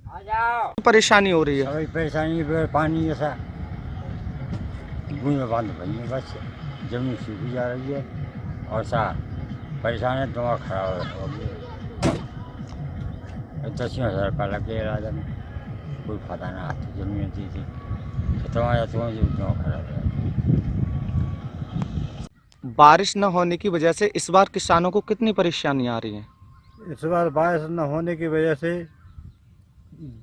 परेशानी हो रही है? सभी परेशानी पानी ऐसा बूंद बांध भई है, बस जमीन सूखी जा रही है और परेशान है, दिमाग खराब हो गया। 10,000 रुपया लग गया इलाज में, कोई फायदा ना आती, जमीन दी थी खत्म आ जाती है, दिमाग खराब है। बारिश न होने की वजह से इस बार किसानों को कितनी परेशानियां आ रही हैं? इस बार बारिश न होने की वजह से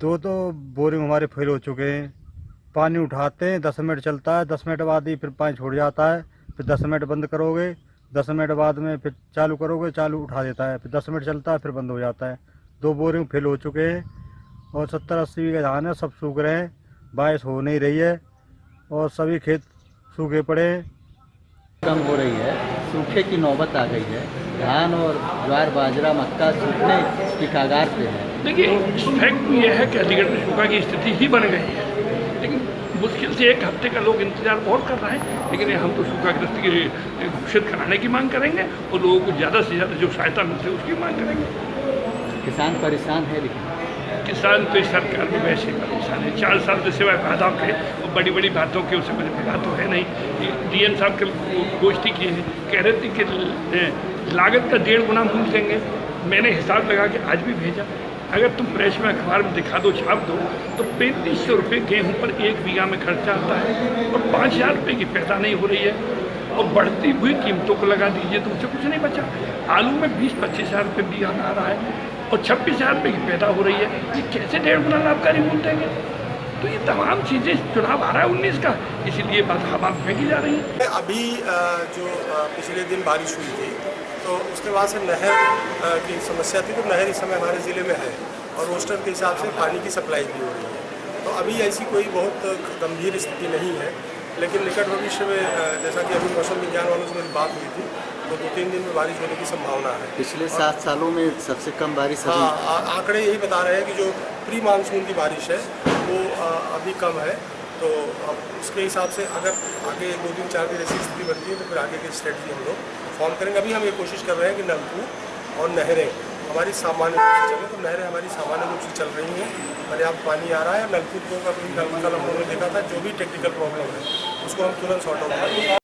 दो बोरिंग हमारे फेल हो चुके हैं। पानी उठाते हैं, 10 मिनट चलता है, 10 मिनट बाद ही फिर पानी छोड़ जाता है, फिर 10 मिनट बंद करोगे, 10 मिनट बाद में फिर चालू करोगे, चालू उठा देता है, फिर 10 मिनट चलता है, फिर बंद हो जाता है। 2 बोरिंग फेल हो चुके हैं और 70-80 बीघा धान है, सब सूख रहे हैं, बारिश हो नहीं रही है और सभी खेत सूखे पड़े हैं। कम हो रही है, सूखे की नौबत आ गई है। धान और ज्वार बाजरा मक्का सूखने की कगार पे है। देखिए, फैक्ट ये है कि अलीगढ़ में सूखा की स्थिति ही बन गई है, लेकिन मुश्किल से 1 हफ्ते का लोग इंतजार और कर रहे हैं। लेकिन हम तो सूखाग्रस्त की घोषित कराने की मांग करेंगे और लोगों को ज़्यादा से ज़्यादा जो सहायता मिलती है उसकी मांग करेंगे। किसान परेशान है, लेकिन किसान तो इस सरकार में वैसे ही परेशान है। 4 साल से सिवाय बाधाओं के और बड़ी बड़ी बातों के उससे बड़ी बात तो है नहीं। डीएम साहब कल गोष्ठी की है, कह रहे थे कि लागत का 1.5 गुना मूल्य देंगे। मैंने हिसाब लगा के आज भी भेजा, अगर तुम प्रेस में अखबार में दिखा दो, छाप दो, तो 3500 रुपये गेहूँ पर 1 बीघा में खर्चा आता है और 5,000 रुपये की पैदा नहीं हो रही है। और बढ़ती हुई कीमतों को लगा दीजिए तो मुझे कुछ नहीं बचा। आलू में 20-25 हज़ार रुपये बीघा आ रहा है और 26,000 रुपये की पैदा हो रही है। ये कैसे 1.5 गुना लाभकारी मूल्य देंगे? तो ये तमाम चीज़ें, चुनाव आ रहा है 19 का, इसीलिए बात हवा में फेंकी जा रही है। अभी जो पिछले दिन बारिश हुई थी तो उसके बाद से नहर की समस्या थी, तो नहर इस समय हमारे ज़िले में है और रोस्टर के हिसाब से पानी की सप्लाई भी हो रही है। तो अभी ऐसी कोई बहुत गंभीर स्थिति नहीं है, लेकिन निकट भविष्य में जैसा कि अभी मौसम विज्ञान वालों से मेरी बात हुई थी तो 2-3 दिन में बारिश होने की संभावना है। पिछले 7 सालों में सबसे कम बारिश है। हाँ, आंकड़े यही बता रहे हैं कि जो प्री मानसून की बारिश है वो अभी कम है। तो अब उसके हिसाब से अगर आगे 2 दिन 4 दिन ऐसी स्थिति बनती है तो फिर आगे की स्ट्रेटजी हम लोग फॉर्म करेंगे। अभी हम ये कोशिश कर रहे हैं कि नलकूप और नहरें हमारी सामान्य रूप से चलें, तो नहरें हमारी सामान्य रूप से चल रही हैं, पर्याप्त पानी आ रहा है। नलकूपों का भी कल हम लोगों ने देखा था, जो भी टेक्निकल प्रॉब्लम है उसको हम तुरंत सॉर्ट आउट करेंगे।